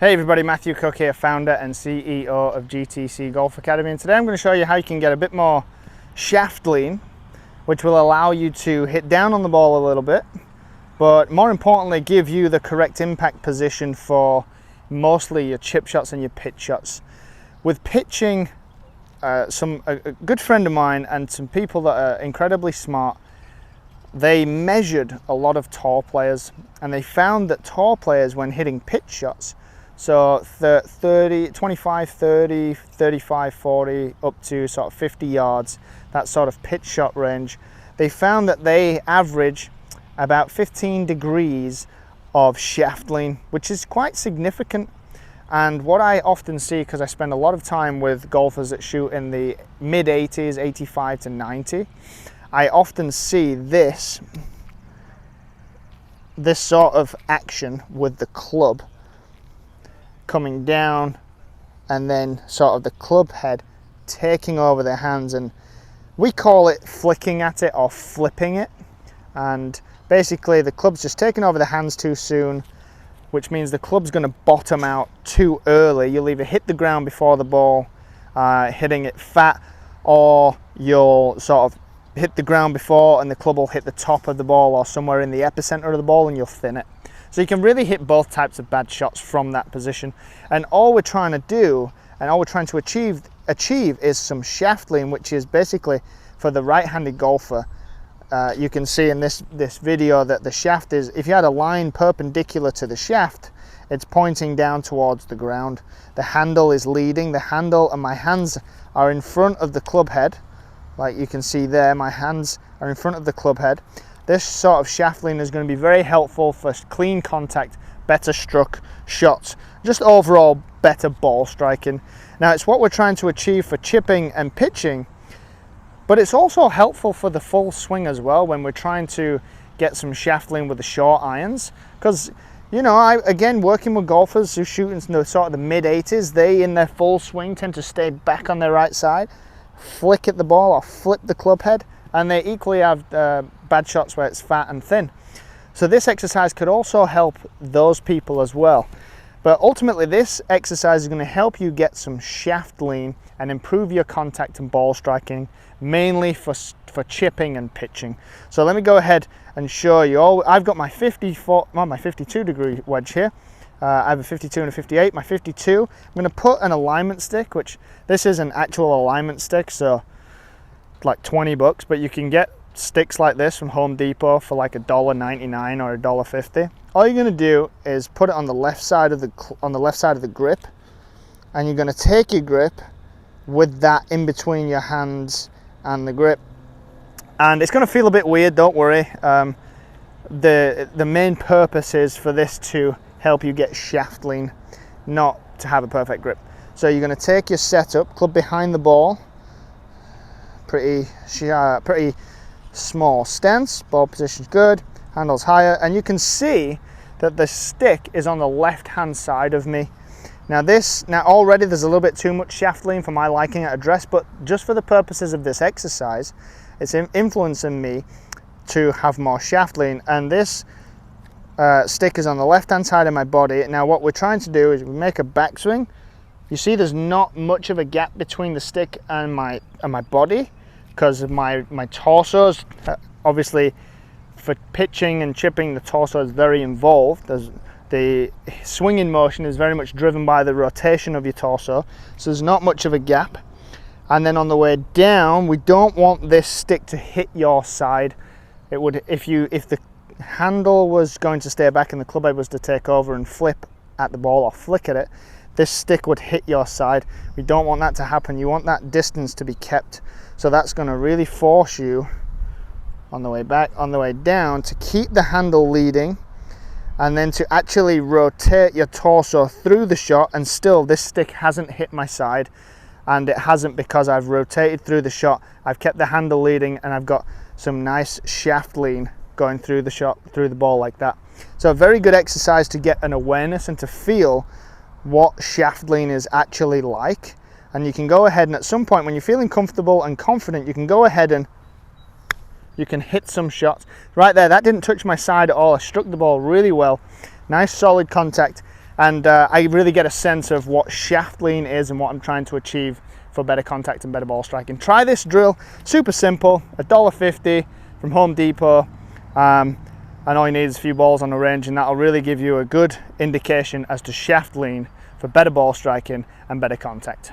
Hey everybody, Matthew Cooke here, founder and CEO of GTC Golf Academy, and today I'm going to show you how you can get a bit more shaft lean, which will allow you to hit down on the ball a little bit, but more importantly give you the correct impact position for mostly your chip shots and your pitch shots. With pitching, a good friend of mine and some people that are incredibly smart, they measured a lot of tour players and they found that tour players, when hitting pitch shots, so 25, 30, 35, 40, up to sort of 50 yards, that sort of pitch shot range, they found that they average about 15 degrees of shaft lean, which is quite significant. And what I often see, because I spend a lot of time with golfers that shoot in the mid 80s, 85 to 90, I often see this sort of action with the club coming down and then sort of the club head taking over their hands, and we call it flicking at it or flipping it. And basically the club's just taking over the hands too soon, which means the club's going to bottom out too early. You'll either hit the ground before the ball, hitting it fat, or you'll sort of hit the ground before and the club will hit the top of the ball or somewhere in the epicenter of the ball and you'll thin it. So you can really hit both types of bad shots from that position. And all we're trying to do and all we're trying to achieve is some shaft lean, which is basically for the right-handed golfer. You can see in this video that the shaft is, if you had a line perpendicular to the shaft, it's pointing down towards the ground. The handle is leading. The handle and my hands are in front of the club head. Like you can see there, my hands are in front of the club head. This sort of shaft lean is going to be very helpful for clean contact, better struck shots, just overall better ball striking. Now it's what we're trying to achieve for chipping and pitching, but it's also helpful for the full swing as well when we're trying to get some shaft lean with the short irons. Because, you know, again, working with golfers who shoot in the sort of the mid 80s, they in their full swing tend to stay back on their right side, flick at the ball or flip the club head, and they equally have bad shots where it's fat and thin. So this exercise could also help those people as well. But ultimately this exercise is going to help you get some shaft lean and improve your contact and ball striking, mainly for chipping and pitching. So let me go ahead and show you. I've got my 52 degree wedge here. I have a 52 and a 58. My 52, I'm going to put an alignment stick, which this is an actual alignment stick, so like 20 bucks, but you can get sticks like this from Home Depot for like $1.99 or $1.50. All you're going to do is put it on the left side of the grip, and you're going to take your grip with that in between your hands and the grip, and it's going to feel a bit weird, don't worry. The main purpose is for this to help you get shaft lean, not to have a perfect grip. So you're going to take your setup, club behind the ball, pretty small stance, ball position's good, handle's higher, and you can see that the stick is on the left hand side of me. Now already there's a little bit too much shaft lean for my liking at address, but just for the purposes of this exercise, it's influencing me to have more shaft lean. And this stick is on the left hand side of my body. Now what we're trying to do is we make a backswing. You see there's not much of a gap between the stick and my body, because of my torso's obviously, for pitching and chipping, the torso is very involved. The swinging motion is very much driven by the rotation of your torso, so there's not much of a gap. And then on the way down, we don't want this stick to hit your side. It would, if the handle was going to stay back and the club head was to take over and flip at the ball or flick at it, this stick would hit your side. We don't want that to happen. You want that distance to be kept. So that's going to really force you on the way back, on the way down, to keep the handle leading, and then to actually rotate your torso through the shot. And still this stick hasn't hit my side, and it hasn't because I've rotated through the shot. I've kept the handle leading and I've got some nice shaft lean going through the shot, through the ball like that. So a very good exercise to get an awareness and to feel what shaft lean is actually like. And you can go ahead and at some point when you're feeling comfortable and confident, you can go ahead and you can hit some shots. Right there, that didn't touch my side at all. I struck the ball really well. Nice solid contact. and I really get a sense of what shaft lean is and what I'm trying to achieve for better contact and better ball striking. Try this drill, super simple, $1.50 from Home Depot, and all you need is a few balls on the range, and that'll really give you a good indication as to shaft lean for better ball striking and better contact.